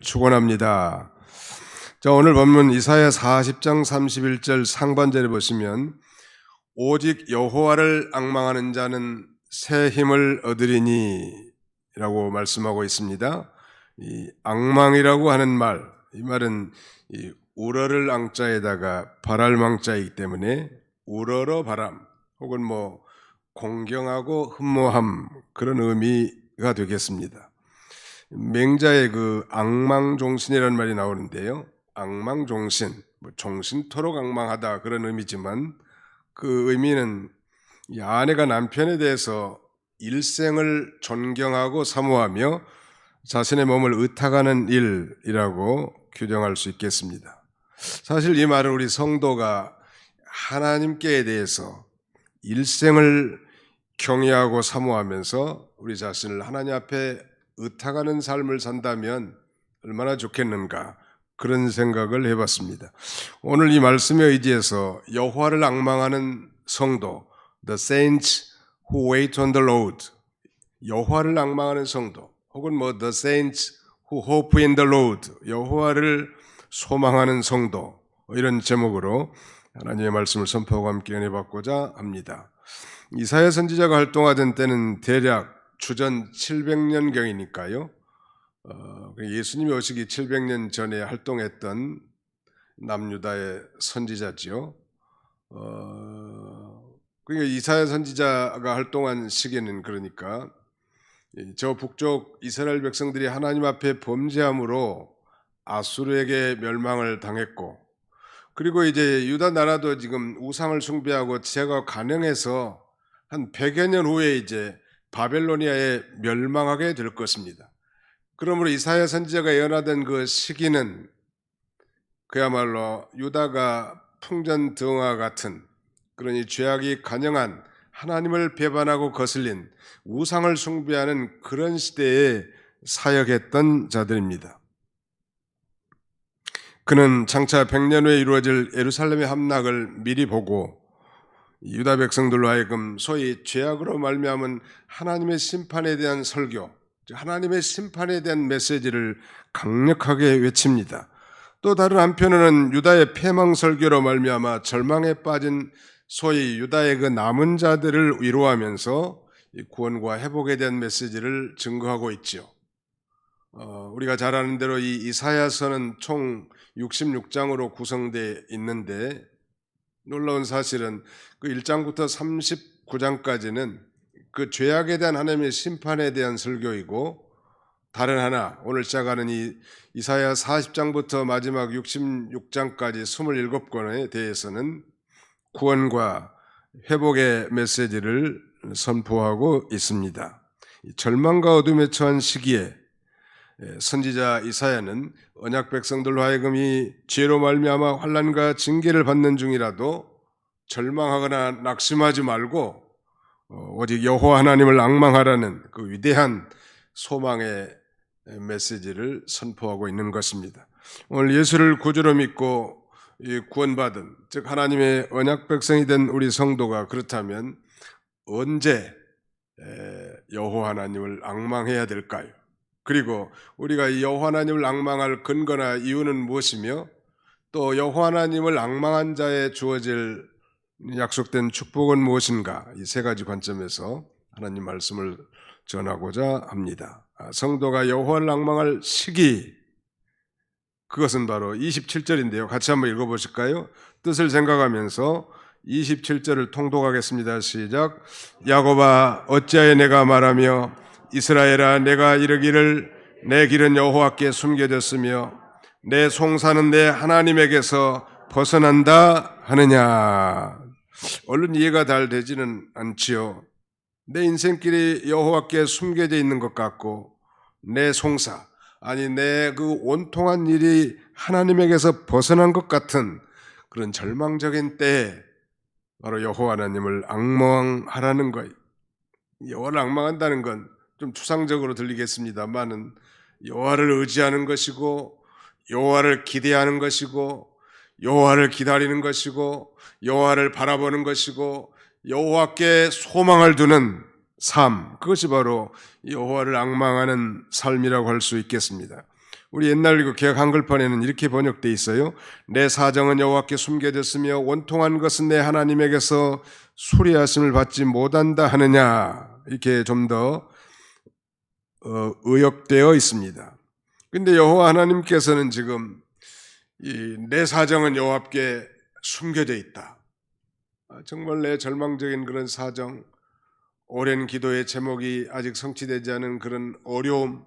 축원합니다. 자, 오늘 본문 이사야 40장 31절 상반절에 보시면 오직 여호와를 앙망하는 자는 새 힘을 얻으리니 라고 말씀하고 있습니다. 이 앙망이라고 하는 말, 이 말은 이 우러를 앙자에다가 바랄 망자이기 때문에 우러러 바람 혹은 공경하고 흠모함 그런 의미가 되겠습니다. 맹자의 그 앙망종신이라는 말이 나오는데요. 앙망종신, 종신토록 앙망하다 그런 의미지만 그 의미는 이 아내가 남편에 대해서 일생을 존경하고 사모하며 자신의 몸을 의탁하는 일이라고 규정할 수 있겠습니다. 사실 이 말은 우리 성도가 하나님께 대해서 일생을 경외하고 사모하면서 우리 자신을 하나님 앞에 의탁하는 삶을 산다면 얼마나 좋겠는가 그런 생각을 해봤습니다. 오늘 이 말씀에 의지해서 여호와를 앙망하는 성도, the saints who wait on the Lord, 여호와를 앙망하는 성도, 혹은 the saints who hope in the Lord, 여호와를 소망하는 성도, 이런 제목으로 하나님의 말씀을 선포하고 함께 은혜받고자 합니다. 이사야 선지자가 활동하던 때는 대략 주전 700년경이니까요. 예수님이 오시기 700년 전에 활동했던 남유다의 선지자지요. 그러니까 이사야 선지자가 활동한 시기는 그러니까 저 북쪽 이스라엘 백성들이 하나님 앞에 범죄함으로 아수르에게 멸망을 당했고, 그리고 이제 유다 나라도 지금 우상을 숭배하고 제가 가능해서 한 100여 년 후에 이제 바벨로니아에 멸망하게 될 것입니다. 그러므로 이사야 선지자가 예언하던 그 시기는 그야말로 유다가 풍전등화 같은 그런 이 죄악이 간영한 하나님을 배반하고 거슬린 우상을 숭배하는 그런 시대에 사역했던 자들입니다. 그는 장차 100년 후에 이루어질 예루살렘의 함락을 미리 보고 유다 백성들로 하여금 소위 죄악으로 말미암은 하나님의 심판에 대한 설교, 하나님의 심판에 대한 메시지를 강력하게 외칩니다. 또 다른 한편으로는 유다의 패망 설교로 말미암아 절망에 빠진 소위 유다의 그 남은 자들을 위로하면서 구원과 회복에 대한 메시지를 증거하고 있죠. 우리가 잘 아는 대로 이 이사야서는 총 66장으로 구성되어 있는데, 놀라운 사실은 그 1장부터 39장까지는 그 죄악에 대한 하나님의 심판에 대한 설교이고, 다른 하나 오늘 시작하는 이 이사야 40장부터 마지막 66장까지 27권에 대해서는 구원과 회복의 메시지를 선포하고 있습니다. 절망과 어둠에 처한 시기에 선지자 이사야는 언약 백성들로 하여금 이 죄로 말미암아 환난과 징계를 받는 중이라도 절망하거나 낙심하지 말고 오직 여호와 하나님을 앙망하라는 그 위대한 소망의 메시지를 선포하고 있는 것입니다. 오늘 예수를 구주로 믿고 구원받은, 즉 하나님의 언약 백성이 된 우리 성도가 그렇다면 언제 여호와 하나님을 앙망해야 될까요? 그리고 우리가 이 여호와 하나님을 앙망할 근거나 이유는 무엇이며, 또 여호와 하나님을 앙망한 자에 주어질 약속된 축복은 무엇인가, 이 세 가지 관점에서 하나님 말씀을 전하고자 합니다. 성도가 여호와를 앙망할 시기, 그것은 바로 27절인데요. 같이 한번 읽어보실까요? 뜻을 생각하면서 27절을 통독하겠습니다. 시작. 야곱아 어찌하여 내가 말하며 이스라엘아 내가 이르기를 내 길은 여호와께 숨겨졌으며 내 송사는 내 하나님에게서 벗어난다 하느냐. 얼른 이해가 잘 되지는 않지요. 내 인생길이 여호와께 숨겨져 있는 것 같고 내 송사, 아니 내 그 온통한 일이 하나님에게서 벗어난 것 같은 그런 절망적인 때에 바로 여호와 하나님을 앙망하라는 거예요. 여호와를 앙망한다는 건 좀 추상적으로 들리겠습니다만은 여호와를 의지하는 것이고, 여호와를 기대하는 것이고, 여호와를 기다리는 것이고, 여호와를 바라보는 것이고, 여호와께 소망을 두는 삶, 그것이 바로 여호와를 앙망하는 삶이라고 할 수 있겠습니다. 우리 옛날 그 개역 한글판에는 이렇게 번역돼 있어요. 내 사정은 여호와께 숨겨졌으며 원통한 것은 내 하나님에게서 수리하심을 받지 못한다 하느냐, 이렇게 좀 더 의역되어 있습니다. 근데 여호와 하나님께서는 지금 내 사정은 여호와께 숨겨져 있다. 정말 내 절망적인 그런 사정, 오랜 기도의 제목이 아직 성취되지 않은 그런 어려움,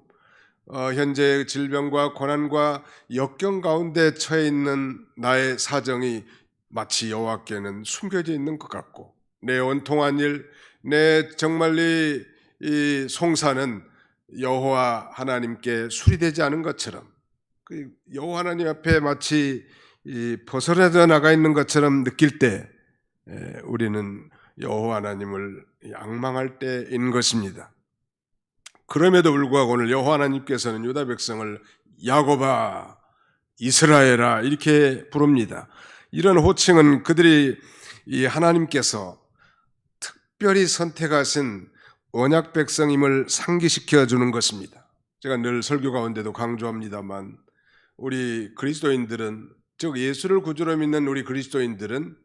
현재 질병과 고난과 역경 가운데 처해 있는 나의 사정이 마치 여호와께는 숨겨져 있는 것 같고, 내 원통한 일, 내 정말 이 송사는 여호와 하나님께 수리되지 않은 것처럼, 그 여호와 하나님 앞에 마치 벗어나져 나가 있는 것처럼 느낄 때 우리는 여호와 하나님을 앙망할 때인 것입니다. 그럼에도 불구하고 오늘 여호와 하나님께서는 유다 백성을 야곱아, 이스라엘아 이렇게 부릅니다. 이런 호칭은 그들이 이 하나님께서 특별히 선택하신 언약 백성임을 상기시켜 주는 것입니다. 제가 늘 설교 가운데도 강조합니다만, 우리 그리스도인들은, 즉 예수를 구주로 믿는 우리 그리스도인들은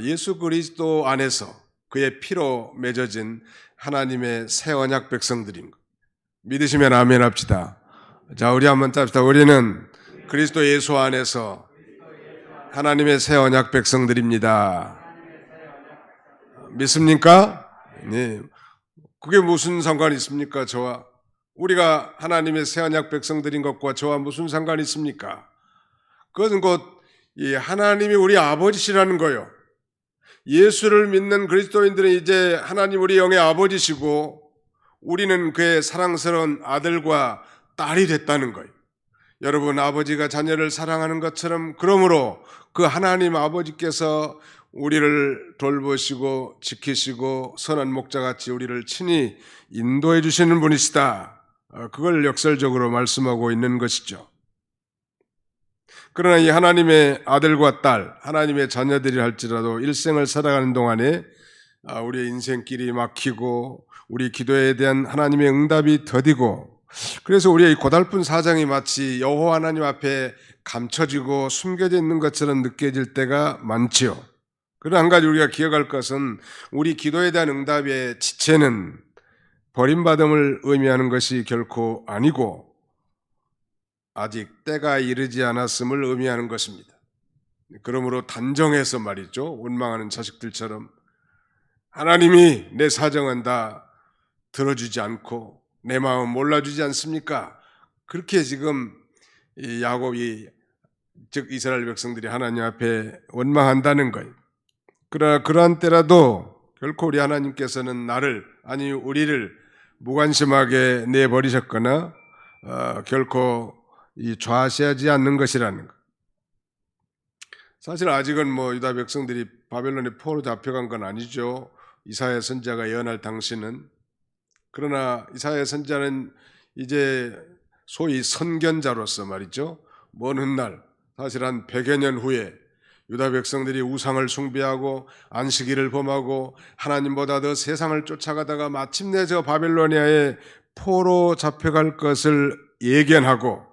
예수 그리스도 안에서 그의 피로 맺어진 하나님의 새 언약 백성들인 것. 믿으시면 아멘 합시다. 자, 우리 한번 짭시다. 우리는 그리스도 예수 안에서 하나님의 새 언약 백성들입니다. 믿습니까? 네. 그게 무슨 상관이 있습니까? 저와, 우리가 하나님의 새 언약 백성들인 것과 저와 무슨 상관이 있습니까? 그것은 곧 이 하나님이 우리 아버지시라는 거예요. 예수를 믿는 그리스도인들은 이제 하나님 우리 영의 아버지시고 우리는 그의 사랑스러운 아들과 딸이 됐다는 거예요. 여러분, 아버지가 자녀를 사랑하는 것처럼, 그러므로 그 하나님 아버지께서 우리를 돌보시고 지키시고 선한 목자같이 우리를 친히 인도해 주시는 분이시다. 그걸 역설적으로 말씀하고 있는 것이죠. 그러나 이 하나님의 아들과 딸, 하나님의 자녀들이 할지라도 일생을 살아가는 동안에 우리의 인생길이 막히고 우리 기도에 대한 하나님의 응답이 더디고, 그래서 우리의 고달픈 사정이 마치 여호와 하나님 앞에 감춰지고 숨겨져 있는 것처럼 느껴질 때가 많지요. 그러나 한 가지 우리가 기억할 것은, 우리 기도에 대한 응답의 지체는 버림받음을 의미하는 것이 결코 아니고 아직 때가 이르지 않았음을 의미하는 것입니다. 그러므로 단정해서 말이죠, 원망하는 자식들처럼 하나님이 내 사정은 다 들어주지 않고 내 마음 몰라주지 않습니까? 그렇게 지금 이 야곱이, 즉 이스라엘 백성들이 하나님 앞에 원망한다는 거예요. 그러나 그러한 때라도 결코 우리 하나님께서는 나를, 아니 우리를 무관심하게 내버리셨거나 결코 좌시하지 않는 것이라는 것. 사실 아직은 유다 백성들이 바벨론의 포로 잡혀간 건 아니죠. 이사야 선지자가 예언할 당시는. 그러나 이사야 선지자는 이제 소위 선견자로서 말이죠, 먼 훗날, 사실 한 100여 년 후에 유다 백성들이 우상을 숭배하고 안식일을 범하고 하나님보다 더 세상을 쫓아가다가 마침내 저 바벨로니아에 포로 잡혀갈 것을 예견하고,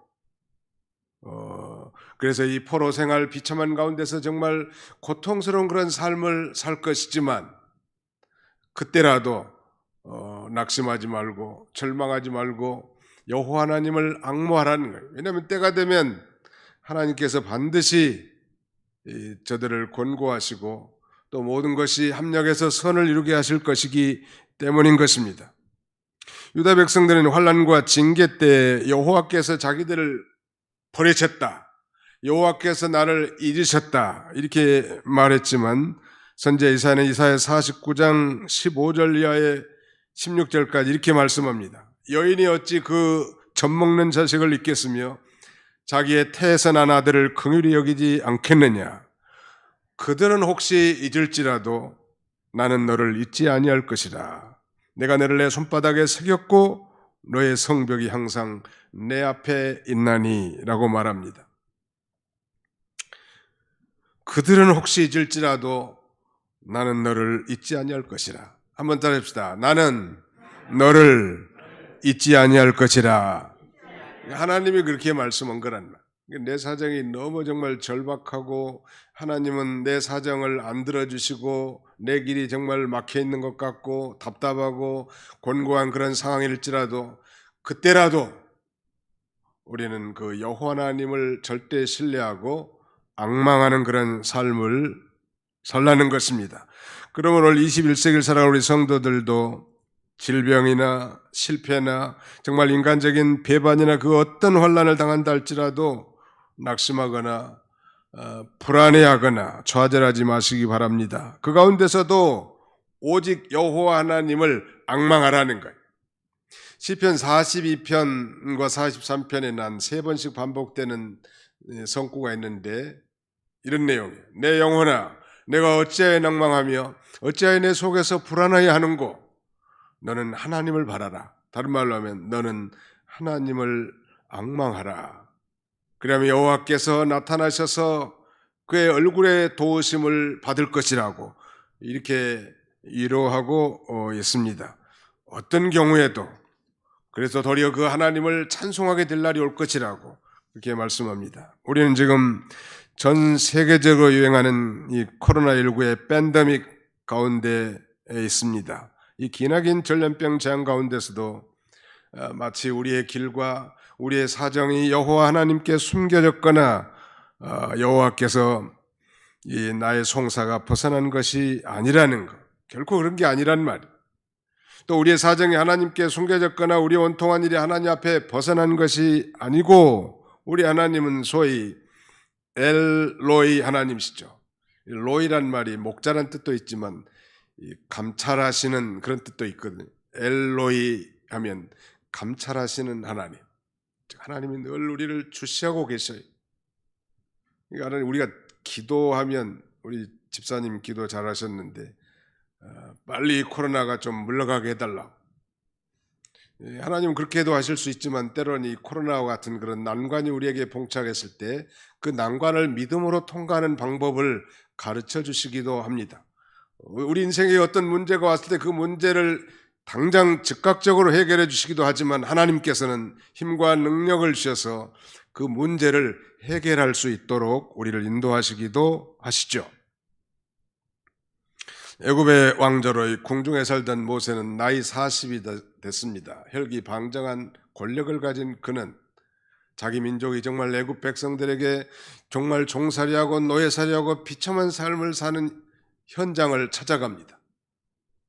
그래서 이 포로 생활 비참한 가운데서 정말 고통스러운 그런 삶을 살 것이지만, 그때라도 낙심하지 말고 절망하지 말고 여호와 하나님을 앙모하라는 거예요. 왜냐하면 때가 되면 하나님께서 반드시 저들을 권고하시고 또 모든 것이 합력해서 선을 이루게 하실 것이기 때문인 것입니다. 유다 백성들은 환난과 징계 때 여호와께서 자기들을 버리셨다, 여호와께서 나를 잊으셨다 이렇게 말했지만, 선지자 이사야는 이사야 49장 15절 이하의 16절까지 이렇게 말씀합니다. 여인이 어찌 그 젖먹는 자식을 잊겠으며 자기의 태에서 난 아들을 긍휼히 여기지 않겠느냐. 그들은 혹시 잊을지라도 나는 너를 잊지 아니할 것이라. 내가 너를 내 손바닥에 새겼고 너의 성벽이 항상 내 앞에 있나니 라고 말합니다. 그들은 혹시 잊을지라도 나는 너를 잊지 아니할 것이라. 한번 따라합시다. 나는 너를 잊지 아니할 것이라. 하나님이 그렇게 말씀한 거란 말. 내 사정이 너무 정말 절박하고 하나님은 내 사정을 안 들어주시고 내 길이 정말 막혀 있는 것 같고 답답하고 곤고한 그런 상황일지라도 그때라도 우리는 그 여호와 하나님을 절대 신뢰하고 앙망하는 그런 삶을 살라는 것입니다. 그러면 오늘 21세기를 살아가는 우리 성도들도 질병이나 실패나 정말 인간적인 배반이나 그 어떤 환난을 당한다 할지라도 낙심하거나 불안해하거나 좌절하지 마시기 바랍니다. 그 가운데서도 오직 여호와 하나님을 앙망하라는 거예요. 시편 42편과 43편에 난 세 번씩 반복되는 성구가 있는데 이런 내용이에요. 내 영혼아 내가 어찌하여 낭망하며 어찌하여 내 속에서 불안하여 하는고 너는 하나님을 바라라. 다른 말로 하면 너는 하나님을 앙망하라. 그러면 여호와께서 나타나셔서 그의 얼굴의 도우심을 받을 것이라고 이렇게 위로하고 있습니다. 어떤 경우에도 그래서 도리어 그 하나님을 찬송하게 될 날이 올 것이라고 이렇게 말씀합니다. 우리는 지금 전 세계적으로 유행하는 이 코로나19의 팬데믹 가운데에 있습니다. 이 기나긴 전염병 재앙 가운데서도 마치 우리의 길과 우리의 사정이 여호와 하나님께 숨겨졌거나 여호와께서 이 나의 송사가 벗어난 것이 아니라는 것, 결코 그런 게 아니란 말이에요. 또 우리의 사정이 하나님께 숨겨졌거나 우리 온통한 일이 하나님 앞에 벗어난 것이 아니고 우리 하나님은 소위 엘로이 하나님이시죠. 로이란 말이 목자란 뜻도 있지만 감찰하시는 그런 뜻도 있거든요. 엘로이 하면 감찰하시는 하나님. 하나님이 늘 우리를 주시하고 계셔요. 그러니까 우리가 기도하면 우리 집사님 기도 잘하셨는데 빨리 코로나가 좀 물러가게 해달라고. 하나님은 그렇게도 하실 수 있지만 때로는 이 코로나와 같은 그런 난관이 우리에게 봉착했을 때 그 난관을 믿음으로 통과하는 방법을 가르쳐 주시기도 합니다. 우리 인생에 어떤 문제가 왔을 때 그 문제를 당장 즉각적으로 해결해 주시기도 하지만 하나님께서는 힘과 능력을 주셔서 그 문제를 해결할 수 있도록 우리를 인도하시기도 하시죠. 애굽의 왕조로 궁중에 살던 모세는 나이 40이 됐습니다. 혈기방정한 권력을 가진 그는 자기 민족이 정말 애굽 백성들에게 정말 종살이하고 노예살이하고 비참한 삶을 사는 현장을 찾아갑니다.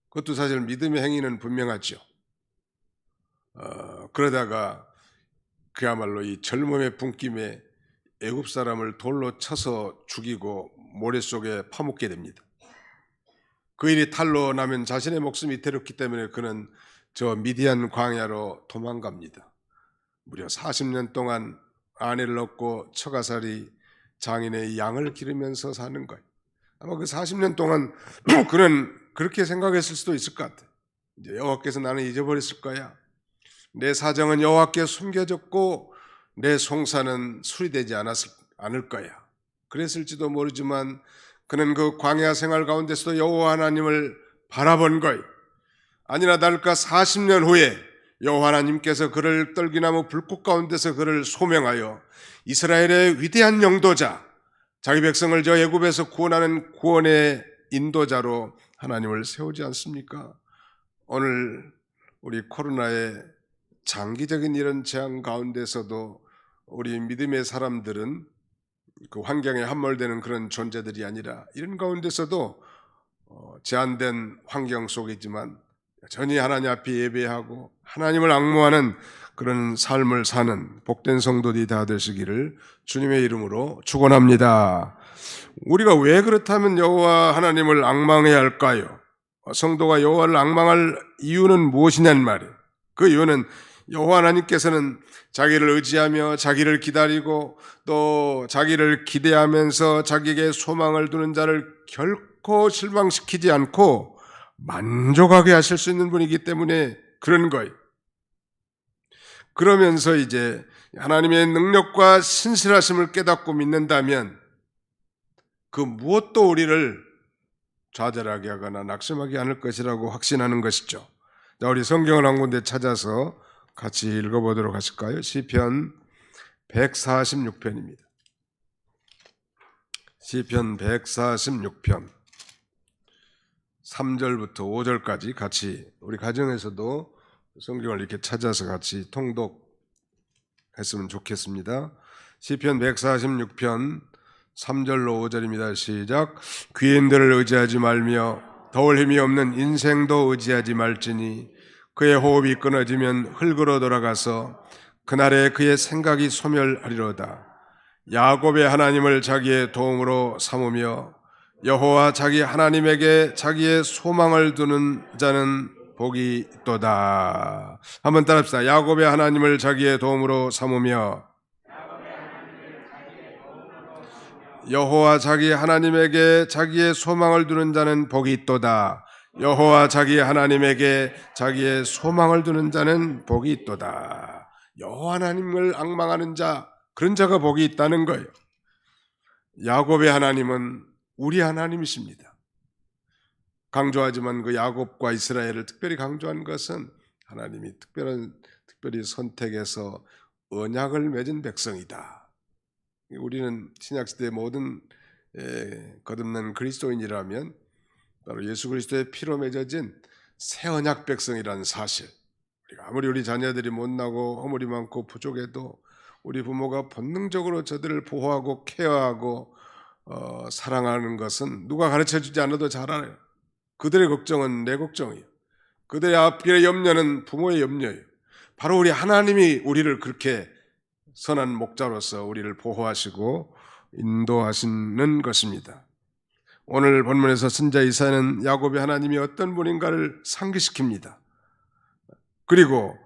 그것도 사실 믿음의 행위는 분명하죠. 그러다가 그야말로 이 젊음의 분김에 애굽 사람을 돌로 쳐서 죽이고 모래 속에 파묻게 됩니다. 그 일이 탄로 나면 자신의 목숨이 위태롭기 때문에 그는 저 미디안 광야로 도망갑니다. 무려 40년 동안 아내를 얻고 처가살이 장인의 양을 기르면서 사는 거예요. 아마 그 40년 동안 그는 그렇게 생각했을 수도 있을 것 같아요. 이제 여호와께서 나는 잊어버렸을 거야. 내 사정은 여호와께 숨겨졌고 내 송사는 수리되지 않을 거야. 그랬을지도 모르지만 그는 그 광야 생활 가운데서도 여호와 하나님을 바라본 거예요. 아니나 다를까 40년 후에 여호와 하나님께서 그를 떨기나무 불꽃 가운데서 그를 소명하여 이스라엘의 위대한 영도자, 자기 백성을 저 애굽에서 구원하는 구원의 인도자로 하나님을 세우지 않습니까? 오늘 우리 코로나의 장기적인 이런 재앙 가운데서도 우리 믿음의 사람들은 그 환경에 함몰되는 그런 존재들이 아니라 이런 가운데서도 제한된 환경 속이지만 여전히 하나님 앞에 예배하고 하나님을 앙모하는 그런 삶을 사는 복된 성도들이 다 되시기를 주님의 이름으로 축원합니다. 우리가 왜 그렇다면 여호와 하나님을 앙망해야 할까요? 성도가 여호와를 앙망할 이유는 무엇이냐는 말이에요. 그 이유는 여호와 하나님께서는 자기를 의지하며 자기를 기다리고 또 자기를 기대하면서 자기에게 소망을 두는 자를 결코 실망시키지 않고 만족하게 하실 수 있는 분이기 때문에 그런 거예요. 그러면서 이제 하나님의 능력과 신실하심을 깨닫고 믿는다면 그 무엇도 우리를 좌절하게 하거나 낙심하게 않을 것이라고 확신하는 것이죠. 자, 우리 성경을 한 군데 찾아서 같이 읽어보도록 하실까요? 시편 146편입니다. 시편 146편 3절부터 5절까지 같이 우리 가정에서도 성경을 이렇게 찾아서 같이 통독했으면 좋겠습니다. 시편 146편 3절로 5절입니다. 시작. 귀인들을 의지하지 말며 더울 힘이 없는 인생도 의지하지 말지니 그의 호흡이 끊어지면 흙으로 돌아가서 그날에 그의 생각이 소멸하리로다. 야곱의 하나님을 자기의 도움으로 삼으며 여호와 자기 하나님에게 자기의 소망을 두는 자는 복이 있도다. 한번 따라합시다. 야곱의 하나님을 자기의 도움으로 삼으며 여호와 자기 하나님에게 자기의 소망을 두는 자는 복이 있도다. 여호와 자기 하나님에게 자기의 소망을 두는 자는 복이 있도다. 여호와 하나님을 앙망하는 자, 그런 자가 복이 있다는 거예요. 야곱의 하나님은 우리 하나님이십니다. 강조하지만 그 야곱과 이스라엘을 특별히 강조한 것은 하나님이 특별히 선택해서 언약을 맺은 백성이다. 우리는 신약시대의 모든 거듭난 그리스도인이라면 바로 예수 그리스도의 피로 맺어진 새 언약 백성이라는 사실, 아무리 우리 자녀들이 못나고 허물이 많고 부족해도 우리 부모가 본능적으로 저들을 보호하고 케어하고 사랑하는 것은 누가 가르쳐주지 않아도 잘 알아요. 그들의 걱정은 내 걱정이에요. 그들의 앞길의 염려는 부모의 염려예요. 바로 우리 하나님이 우리를 그렇게 선한 목자로서 우리를 보호하시고 인도하시는 것입니다. 오늘 본문에서 선지자 이사야는 야곱의 하나님이 어떤 분인가를 상기시킵니다. 그리고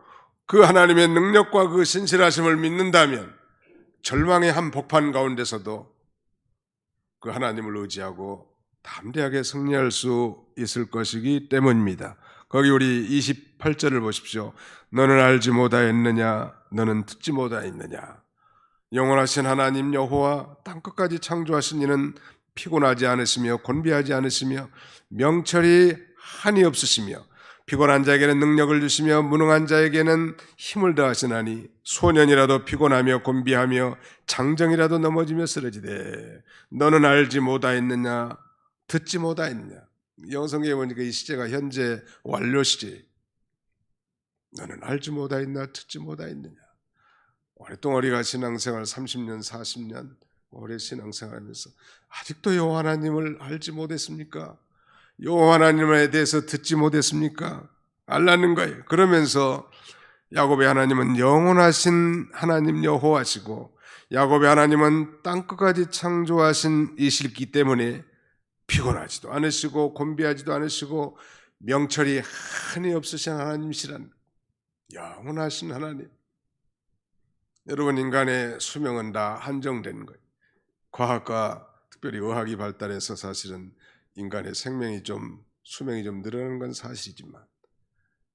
그 하나님의 능력과 그 신실하심을 믿는다면 절망의 한 복판 가운데서도 그 하나님을 의지하고 담대하게 승리할 수 있을 것이기 때문입니다. 거기 우리 28절을 보십시오. 너는 알지 못하였느냐? 너는 듣지 못하였느냐? 영원하신 하나님 여호와 땅끝까지 창조하신 이는 피곤하지 않으시며 곤비하지 않으시며 명철이 한이 없으시며 피곤한 자에게는 능력을 주시며 무능한 자에게는 힘을 더하시나니 소년이라도 피곤하며 곤비하며 장정이라도 넘어지며 쓰러지되 너는 알지 못하였느냐? 듣지 못하였느냐? 영성경에 보니까 이 시제가 현재 완료 시제. 너는 알지 못하였느냐? 듣지 못하였느냐? 오랫동안 우리가 신앙생활 30년 40년 오래 신앙생활하면서 아직도 여호와 하나님을 알지 못했습니까? 여호와 하나님에 대해서 듣지 못했습니까? 알라는 거예요. 그러면서 야곱의 하나님은 영원하신 하나님 여호와시고 야곱의 하나님은 땅끝까지 창조하신 이시기 때문에 피곤하지도 않으시고 곤비하지도 않으시고 명철이 한이 없으신 하나님이시란 영원하신 하나님. 여러분, 인간의 수명은 다 한정된 거예요. 과학과 특별히 의학이 발달해서 사실은 인간의 수명이 좀 늘어나는 건 사실이지만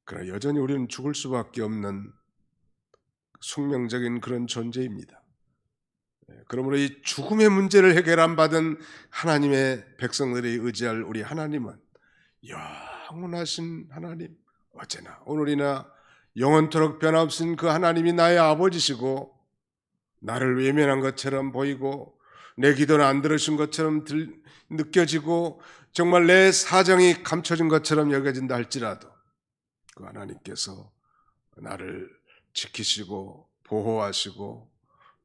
그러나 여전히 우리는 죽을 수밖에 없는 숙명적인 그런 존재입니다. 그러므로 이 죽음의 문제를 해결 안 받은 하나님의 백성들이 의지할 우리 하나님은 영원하신 하나님, 어제나 오늘이나 영원토록 변함없인 그 하나님이 나의 아버지시고 나를 외면한 것처럼 보이고 내 기도는 안 들으신 것처럼 느껴지고 정말 내 사정이 감춰진 것처럼 여겨진다 할지라도 그 하나님께서 나를 지키시고 보호하시고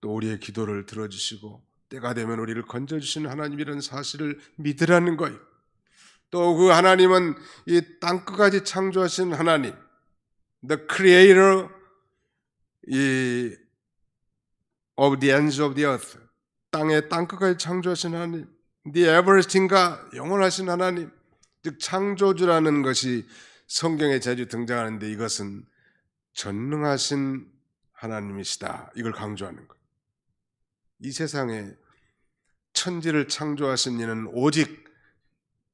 또 우리의 기도를 들어주시고 때가 되면 우리를 건져주시는 하나님이라는 사실을 믿으라는 거예요. 또 그 하나님은 이 땅끝까지 창조하신 하나님, The Creator of the ends of the earth, 땅의 땅끝까지 창조하신 하나님, The Everlasting가 영원하신 하나님, 즉 창조주라는 것이 성경에 자주 등장하는데 이것은 전능하신 하나님이시다. 이걸 강조하는 거예요. 이 세상에 천지를 창조하신 이는 오직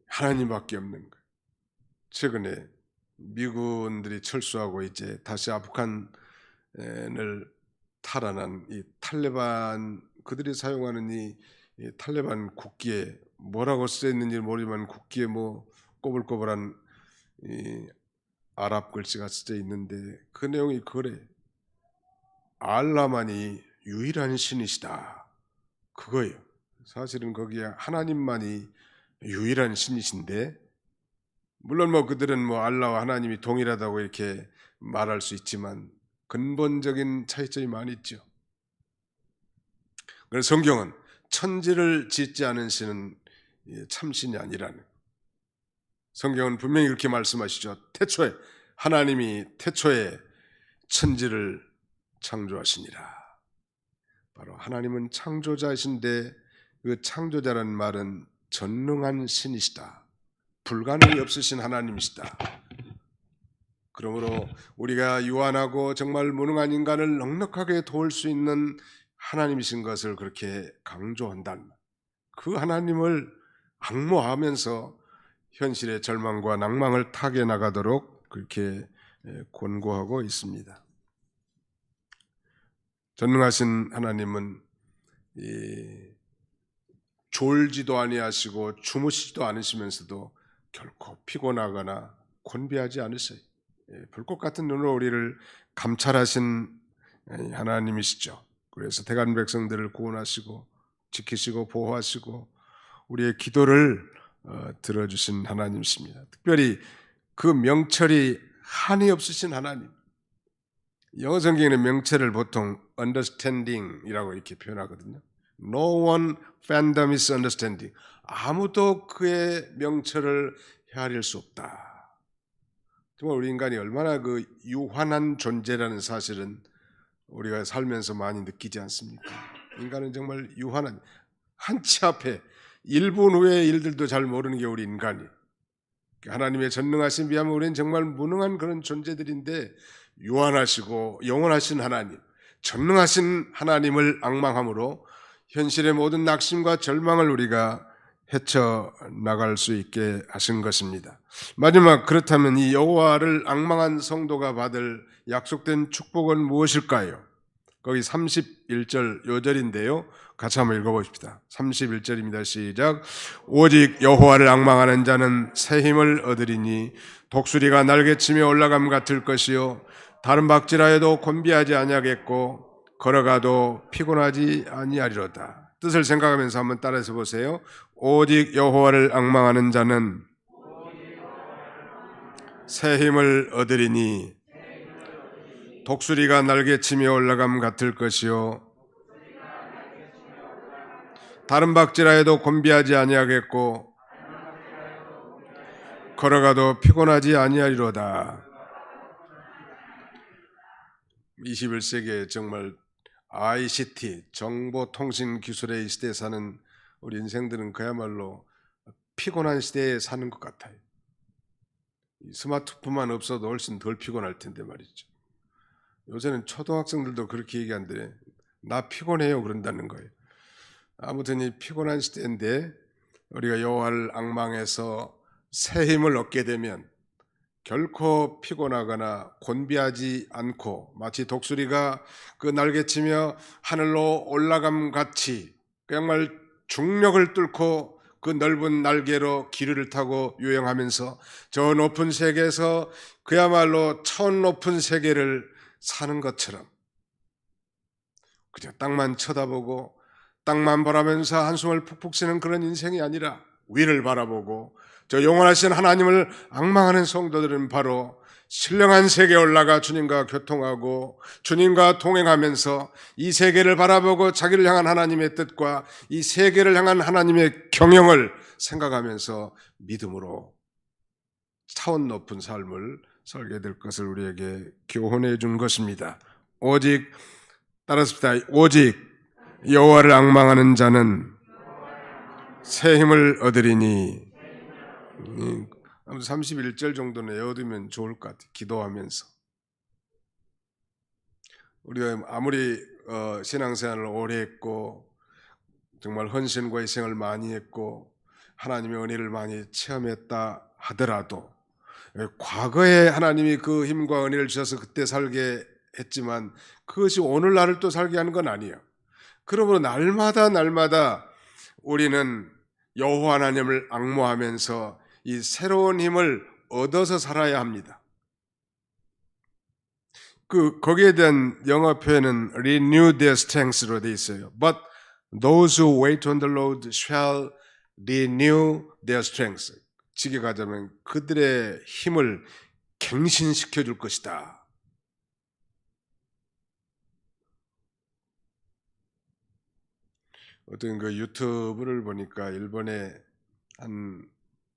하나님밖에 없는 거예요. 최근에 미군들이 철수하고 이제 다시 아프간을 탈환한 이 탈레반, 그들이 사용하는 이 탈레반 국기에 뭐라고 쓰여 있는지 모르지만 국기에 뭐 꼬불꼬불한 이 아랍 글씨가 쓰여 있는데 그 내용이 그래. 알라만이 유일한 신이시다. 그거예요. 사실은 거기에 하나님만이 유일한 신이신데, 물론 그들은 알라와 하나님이 동일하다고 이렇게 말할 수 있지만 근본적인 차이점이 많이 있죠. 그래서 성경은 천지를 짓지 않은 신은 참신이 아니라는, 성경은 분명히 그렇게 말씀하시죠. 하나님이 태초에 천지를 창조하시니라. 바로 하나님은 창조자이신데 그 창조자라는 말은 전능한 신이시다. 불가능이 없으신 하나님이시다. 그러므로 우리가 유한하고 정말 무능한 인간을 넉넉하게 도울 수 있는 하나님이신 것을 그렇게 강조한다는, 그 하나님을 악모하면서 현실의 절망과 낭망을 타게 나가도록 그렇게 권고하고 있습니다. 전능하신 하나님은 졸지도 아니하시고 주무시지도 않으시면서도 결코 피곤하거나 곤비하지 않으세요. 불꽃 같은 눈으로 우리를 감찰하신 하나님이시죠. 그래서 대간 백성들을 구원하시고 지키시고 보호하시고 우리의 기도를 들어주신 하나님이십니다. 특별히 그 명철이 한이 없으신 하나님. 영어 성경에는 명철을 보통 understanding이라고 이렇게 표현하거든요. No one fathom understanding. 아무도 그의 명철을 헤아릴 수 없다. 정말 우리 인간이 얼마나 그 유한한 존재라는 사실은 우리가 살면서 많이 느끼지 않습니까? 인간은 정말 유한한, 한치 앞에 1분 후의 일들도 잘 모르는 게 우리 인간이. 하나님의 전능하신 비하면 우리는 정말 무능한 그런 존재들인데, 유한하시고 영원하신 하나님, 전능하신 하나님을 앙망함으로 현실의 모든 낙심과 절망을 우리가 헤쳐나갈 수 있게 하신 것입니다. 마지막, 그렇다면 이 여호와를 앙망한 성도가 받을 약속된 축복은 무엇일까요? 거기 31절 요절인데요. 같이 한번 읽어봅시다. 31절입니다. 시작. 오직 여호와를 앙망하는 자는 새 힘을 얻으리니 독수리가 날개치며 올라감 같을 것이요 다른 박질하여도 곤비하지 아니하겠고 걸어가도 피곤하지 아니하리로다. 뜻을 생각하면서 한번 따라서 보세요. 오직 여호와를 앙망하는 자는 새 힘을 얻으리니 독수리가 날개치며 올라감 같을 것이요 다른 박질하여도 곤비하지 아니하겠고 걸어가도 피곤하지 아니하리로다. 21세기에 정말 ICT, 정보통신기술의 시대에 사는 우리 인생들은 그야말로 피곤한 시대에 사는 것 같아요. 스마트폰만 없어도 훨씬 덜 피곤할 텐데 말이죠. 요새는 초등학생들도 그렇게 얘기한대. 나 피곤해요 그런다는 거예요. 아무튼 이 피곤한 시대인데 우리가 여호와를 앙망해서 새 힘을 얻게 되면 결코 피곤하거나 곤비하지 않고 마치 독수리가 그 날개치며 하늘로 올라감 같이 정말 중력을 뚫고 그 넓은 날개로 기류를 타고 유영하면서 저 높은 세계에서 그야말로 차원 높은 세계를 사는 것처럼 그냥 땅만 쳐다보고 땅만 바라면서 한숨을 푹푹 쉬는 그런 인생이 아니라 위를 바라보고 저 영원하신 하나님을 앙망하는 성도들은 바로 신령한 세계에 올라가 주님과 교통하고 주님과 동행하면서 이 세계를 바라보고 자기를 향한 하나님의 뜻과 이 세계를 향한 하나님의 경영을 생각하면서 믿음으로 차원 높은 삶을 살게 될 것을 우리에게 교훈해 준 것입니다. 오직 따라습니다. 오직 여호와를 앙망하는 자는 새 힘을 얻으리니. 31절 정도는 외워두면 좋을 것 같아요. 기도하면서 우리가 아무리 신앙생활을 오래 했고 정말 헌신과 희생을 많이 했고 하나님의 은혜를 많이 체험했다 하더라도 과거에 하나님이 그 힘과 은혜를 주셔서 그때 살게 했지만 그것이 오늘날을 또 살게 하는 건 아니에요. 그러므로 날마다 우리는 여호와 하나님을 앙모하면서 이 새로운 힘을 얻어서 살아야 합니다. 거기에 대한 영어 표현은 renew their strength로 돼 있어요. But those who wait on the Lord shall renew their strength. 직에 가자면 그들의 힘을 갱신시켜 줄 것이다. 어떤 그 유튜브를 보니까 일본의 한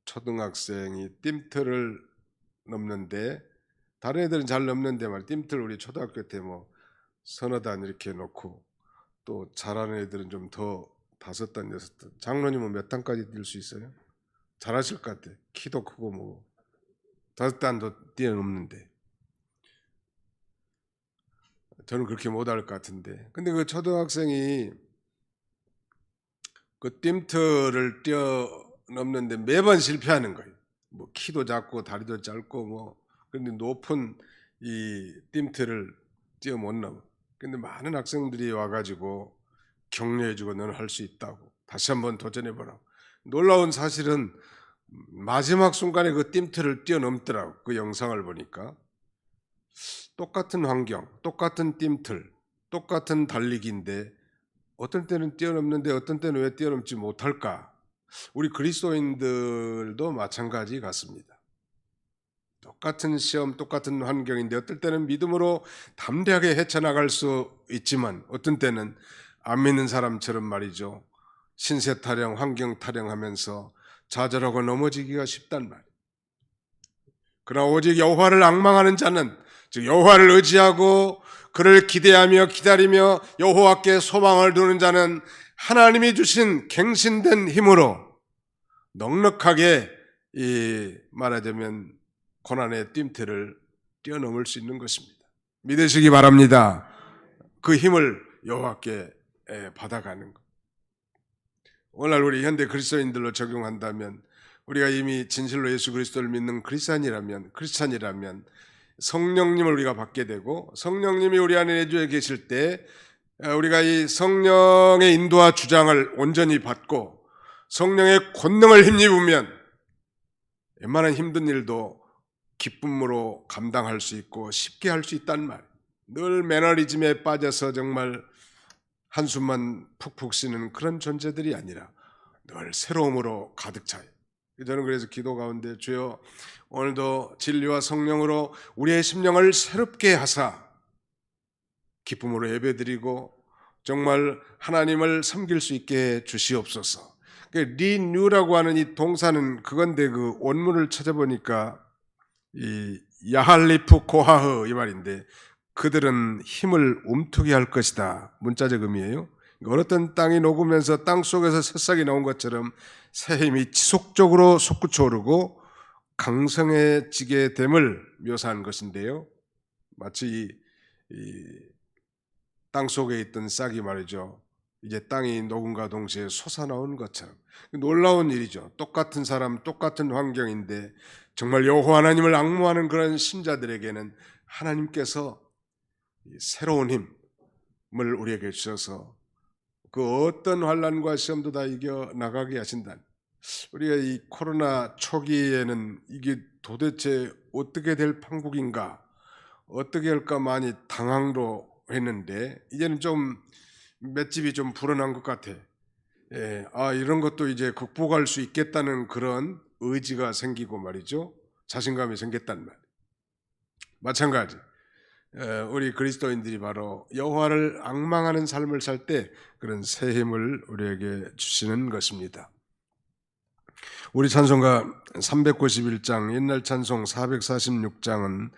초등학생이 띰틀을 넘는데 다른 애들은 잘 넘는데 말이야. 띰틀 우리 초등학교 때 뭐 서너 단 이렇게 놓고 또 잘하는 애들은 좀 더 5단, 6단. 장로님은 몇 단까지 뛸 수 있어요? 잘하실 것 같아. 키도 크고 뭐 5단도 뛰어넘는데 저는 그렇게 못할 것 같은데. 근데 그 초등학생이 그 띰틀을 뛰어넘는데 매번 실패하는 거예요. 뭐 키도 작고 다리도 짧고 뭐 근데 높은 이 띰틀을 뛰어 못 넘어. 근데 많은 학생들이 와가지고 격려해주고 너는 할 수 있다고 다시 한번 도전해보라. 놀라운 사실은 마지막 순간에 그 띰틀을 뛰어넘더라고. 그 영상을 보니까 똑같은 환경, 똑같은 띰틀, 똑같은 달리기인데 어떤 때는 뛰어넘는데 어떤 때는 왜 뛰어넘지 못할까? 우리 그리스도인들도 마찬가지 같습니다. 똑같은 시험, 똑같은 환경인데 어떨 때는 믿음으로 담대하게 헤쳐나갈 수 있지만 어떤 때는 안 믿는 사람처럼 말이죠. 신세 타령, 환경 타령하면서 좌절하고 넘어지기가 쉽단 말이에요. 그러나 오직 여호와를 앙망하는 자는, 즉 여호와를 의지하고 그를 기대하며 기다리며 여호와께 소망을 두는 자는 하나님이 주신 갱신된 힘으로 넉넉하게 말하자면 고난의 띰틀을 뛰어넘을 수 있는 것입니다. 믿으시기 바랍니다. 그 힘을 여호와께 받아가는 것. 오늘날 우리 현대 그리스도인들로 적용한다면 우리가 이미 진실로 예수 그리스도를 믿는 크리스찬이라면 성령님을 우리가 받게 되고 성령님이 우리 안에 내주에 계실 때 우리가 이 성령의 인도와 주장을 온전히 받고 성령의 권능을 힘입으면 웬만한 힘든 일도 기쁨으로 감당할 수 있고 쉽게 할 수 있단 말이에요. 늘 매너리즘에 빠져서 정말 한숨만 푹푹 쉬는 그런 존재들이 아니라 늘 새로움으로 가득 차요. 저는 그래서 기도 가운데 주여 오늘도 진리와 성령으로 우리의 심령을 새롭게 하사 기쁨으로 예배드리고 정말 하나님을 섬길 수 있게 주시옵소서. 리뉴라고 하는 이 동사는 그건데 그 원문을 찾아보니까 이 야할리프 코하흐 이 말인데 그들은 힘을 움트게 할 것이다. 문자적 의미예요. 어떤 땅이 녹으면서 땅 속에서 새싹이 나온 것처럼 새 힘이 지속적으로 솟구쳐 오르고 강성해지게 됨을 묘사한 것인데요. 마치 땅 속에 있던 싹이 말이죠. 이제 땅이 녹음과 동시에 솟아나온 것처럼 놀라운 일이죠. 똑같은 사람, 똑같은 환경인데 정말 여호와 하나님을 앙모하는 그런 신자들에게는 하나님께서 새로운 힘을 우리에게 주셔서 그 어떤 환난과 시험도 다 이겨 나가게 하신다. 우리가 이 코로나 초기에는 이게 도대체 어떻게 될 판국인가, 어떻게 할까 많이 당황도 했는데 이제는 좀 맷집이 좀 불어난 것 같아. 이런 것도 이제 극복할 수 있겠다는 그런 의지가 생기고 말이죠. 자신감이 생겼단 말. 마찬가지. 우리 그리스도인들이 바로 여호와를 앙망하는 삶을 살 때 그런 새 힘을 우리에게 주시는 것입니다. 우리 찬송가 391장 옛날 찬송 446장은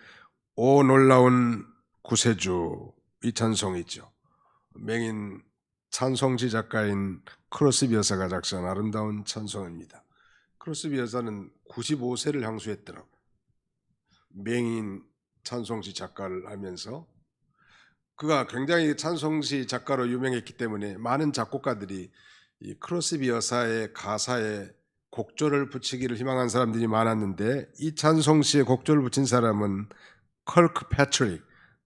오 놀라운 구세주 이 찬송이죠. 맹인 찬송지 작가인 크로스비 여사가 작사한 아름다운 찬송입니다. 크로스비 여사는 95세를 향수했더라고요. 맹인 찬송시 작가를 하면서 그가 굉장히 찬송시 작가로 유명했기 때문에 많은 작곡가들이 이 크로스비 여사의 가사에 곡조를 붙이기를 희망한 사람들이 많았는데 이 찬송시에 곡조를 붙인 사람은 컬크 패트릭,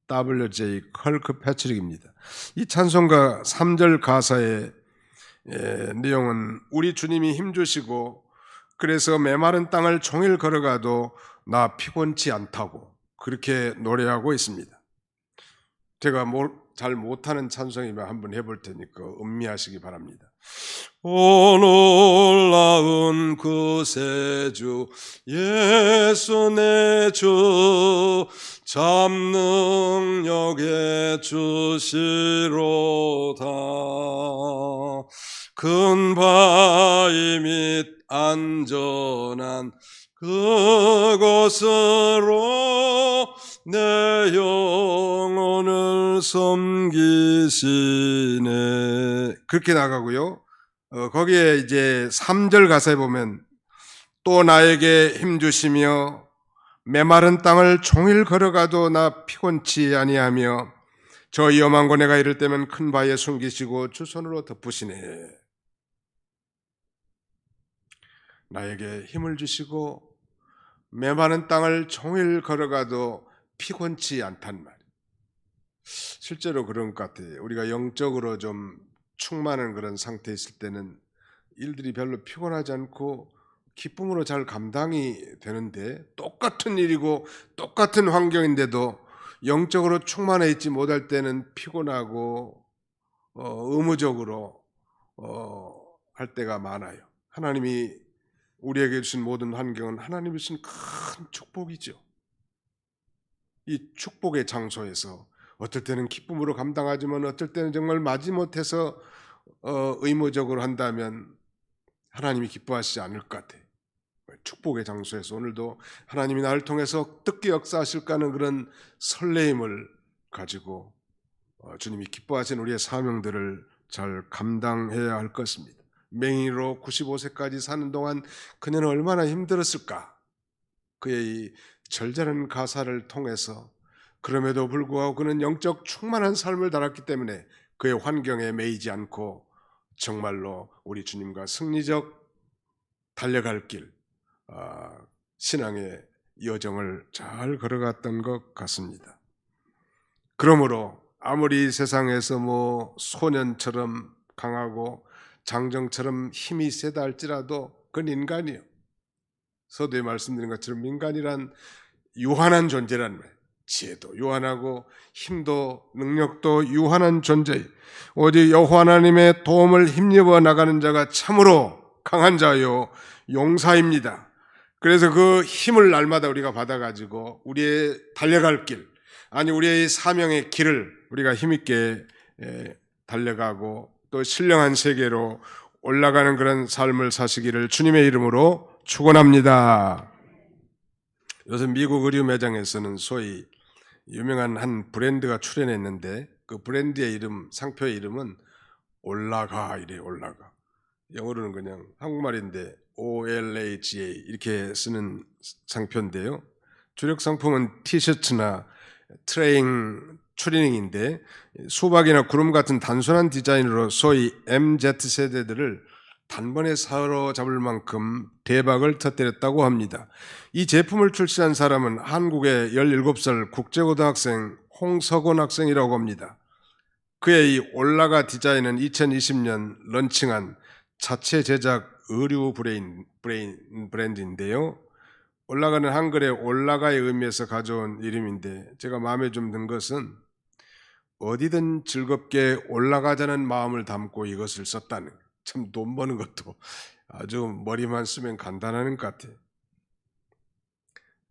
WJ 컬크 패트릭입니다. 이 찬송가 3절 가사의 내용은 우리 주님이 힘주시고 그래서 메마른 땅을 종일 걸어가도 나 피곤치 않다고 그렇게 노래하고 있습니다. 제가 잘 못하는 찬송이면 한번 해볼 테니까 음미하시기 바랍니다. 오 놀라운 구세주 예수 내 주 참능력의 주시로다. 큰 바위 및 안전한 그곳으로 내 영혼을 섬기시네. 그렇게 나가고요. 거기에 이제 3절 가사에 보면 또 나에게 힘 주시며 메마른 땅을 종일 걸어가도 나 피곤치 아니하며 저 위험한 곳 내가 이를 때면 큰 바위에 숨기시고 주 손으로 덮으시네. 나에게 힘을 주시고 메마른 땅을 종일 걸어가도 피곤치 않단 말이에요. 실제로 그런 것 같아요. 우리가 영적으로 좀 충만한 그런 상태에 있을 때는 일들이 별로 피곤하지 않고 기쁨으로 잘 감당이 되는데, 똑같은 일이고 똑같은 환경인데도 영적으로 충만해 있지 못할 때는 피곤하고 의무적으로 할 때가 많아요. 하나님이 우리에게 주신 모든 환경은 하나님이 주신 큰 축복이죠. 이 축복의 장소에서 어떨 때는 기쁨으로 감당하지만 어떨 때는 정말 마지못해서 의무적으로 한다면 하나님이 기뻐하시지 않을 것 같아요. 축복의 장소에서 오늘도 하나님이 나를 통해서 뜻깊게 역사하실까 하는 그런 설레임을 가지고 주님이 기뻐하신 우리의 사명들을 잘 감당해야 할 것입니다. 맹인으로 95세까지 사는 동안 그녀는 얼마나 힘들었을까. 그의 이 절절한 가사를 통해서 그럼에도 불구하고 그는 영적 충만한 삶을 달았기 때문에 그의 환경에 매이지 않고 정말로 우리 주님과 승리적 달려갈 길, 신앙의 여정을 잘 걸어갔던 것 같습니다. 그러므로 아무리 세상에서 뭐 소년처럼 강하고 장정처럼 힘이 세다 할지라도 그건 인간이요. 서두에 말씀드린 것처럼 인간이란 유한한 존재란 말이에요. 지혜도 유한하고 힘도 능력도 유한한 존재. 오직 여호와 하나님의 도움을 힘입어 나가는 자가 참으로 강한 자요 용사입니다. 그래서 그 힘을 날마다 우리가 받아가지고 우리의 달려갈 길, 아니 우리의 사명의 길을 우리가 힘있게 달려가고 또 신령한 세계로 올라가는 그런 삶을 사시기를 주님의 이름으로 축원합니다. 요새 미국 의류 매장에서는 소위 유명한 한 브랜드가 출연했는데 그 브랜드의 이름, 상표의 이름은 올라가 이래요. 올라가. 영어로는 그냥 한국말인데 OLAGA 이렇게 쓰는 상표인데요. 주력 상품은 티셔츠나 추리닝인데 수박이나 구름 같은 단순한 디자인으로 소위 MZ세대들을 단번에 사로잡을 만큼 대박을 터뜨렸다고 합니다. 이 제품을 출시한 사람은 한국의 17살 국제고등학생 홍석원 학생이라고 합니다. 그의 이 올라가 디자인은 2020년 런칭한 자체 제작 의류 브랜드인데요. 올라가는 한글의 올라가의 의미에서 가져온 이름인데 제가 마음에 좀 든 것은 어디든 즐겁게 올라가자는 마음을 담고 이것을 썼다는 거예요. 참 돈 버는 것도 아주 머리만 쓰면 간단한 것 같아요.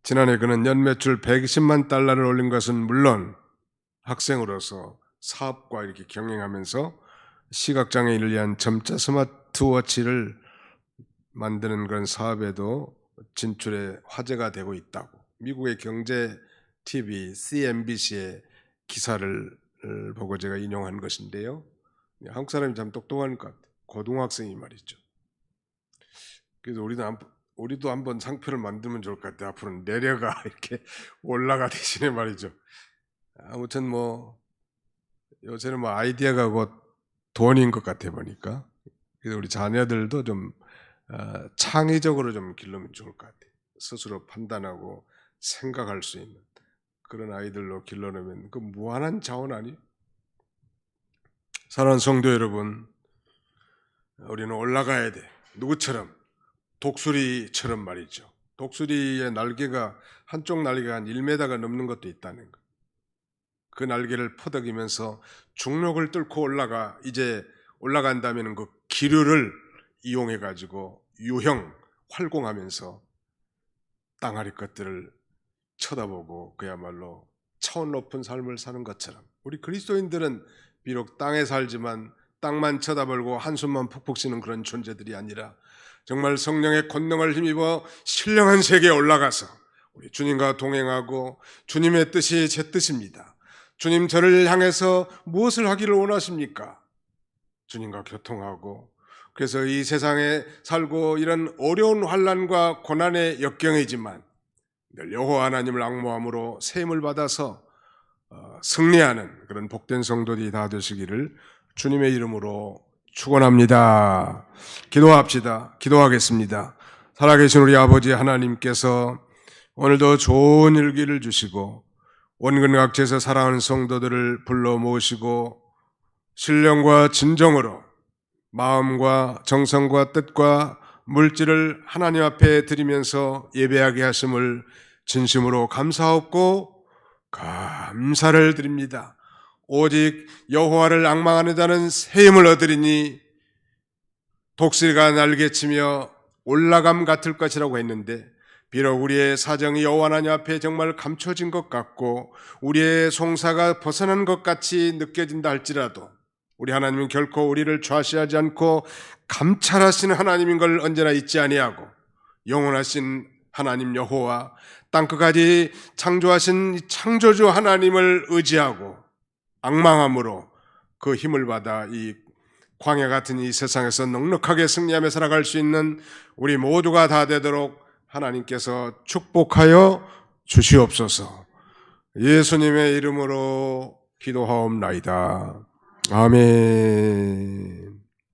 지난해 그는 연매출 120만 달러를 올린 것은 물론 학생으로서 사업과 이렇게 경영하면서 시각장애인을 위한 점자 스마트워치를 만드는 그런 사업에도 진출에 화제가 되고 있다고 미국의 경제 TV CNBC의 기사를 보고 제가 인용한 것인데요. 한국 사람이 참 똑똑한 것 같아요. 고등학생이 말이죠. 그래서 우리도 한번 상표를 만들면 좋을 것 같아요. 앞으로는 내려가 이렇게 올라가 대신에 말이죠. 아무튼 뭐 요새는 뭐 아이디어가 곧 돈인 것 같아 보니까 그래서 우리 자녀들도 좀 창의적으로 좀 기르면 좋을 것 같아요. 스스로 판단하고 생각할 수 있는 그런 아이들로 길러내면 그 무한한 자원 아니에요? 사랑하는 성도 여러분, 우리는 올라가야 돼. 누구처럼? 독수리처럼 말이죠. 독수리의 날개가 한쪽 날개가 한 1m가 넘는 것도 있다는 거. 그 날개를 퍼덕이면서 중력을 뚫고 이제 올라간다면 그 기류를 이용해 가지고 유형 활공하면서 땅아리 것들을 쳐다보고 그야말로 차원 높은 삶을 사는 것처럼 우리 그리스도인들은 비록 땅에 살지만 땅만 쳐다보고 한숨만 푹푹 쉬는 그런 존재들이 아니라 정말 성령의 권능을 힘입어 신령한 세계에 올라가서 우리 주님과 동행하고 주님의 뜻이 제 뜻입니다. 주님 저를 향해서 무엇을 하기를 원하십니까? 주님과 교통하고 그래서 이 세상에 살고 이런 어려운 환난과 고난의 역경이지만 늘 여호와 하나님을 앙모함으로 세임을 받아서 승리하는 그런 복된 성도들이 다 되시기를 주님의 이름으로 축원합니다. 기도합시다. 기도하겠습니다. 살아계신 우리 아버지 하나님께서 오늘도 좋은 일기를 주시고 원근각지에서 살아가는 성도들을 불러 모으시고 신령과 진정으로 마음과 정성과 뜻과 물질을 하나님 앞에 드리면서 예배하게 하심을 진심으로 감사하고 감사를 드립니다. 오직 여호와를 앙망하는 자는 세임을 얻으리니 독수리가 날개치며 올라감 같을 것이라고 했는데 비록 우리의 사정이 여호와 하나님 앞에 정말 감춰진 것 같고 우리의 송사가 벗어난 것 같이 느껴진다 할지라도 우리 하나님은 결코 우리를 좌시하지 않고 감찰하시는 하나님인 걸 언제나 잊지 아니하고 영원하신 하나님 여호와 땅끝까지 창조하신 창조주 하나님을 의지하고 앙망함으로 그 힘을 받아 이 광야 같은 이 세상에서 넉넉하게 승리하며 살아갈 수 있는 우리 모두가 다 되도록 하나님께서 축복하여 주시옵소서. 예수님의 이름으로 기도하옵나이다. 아멘.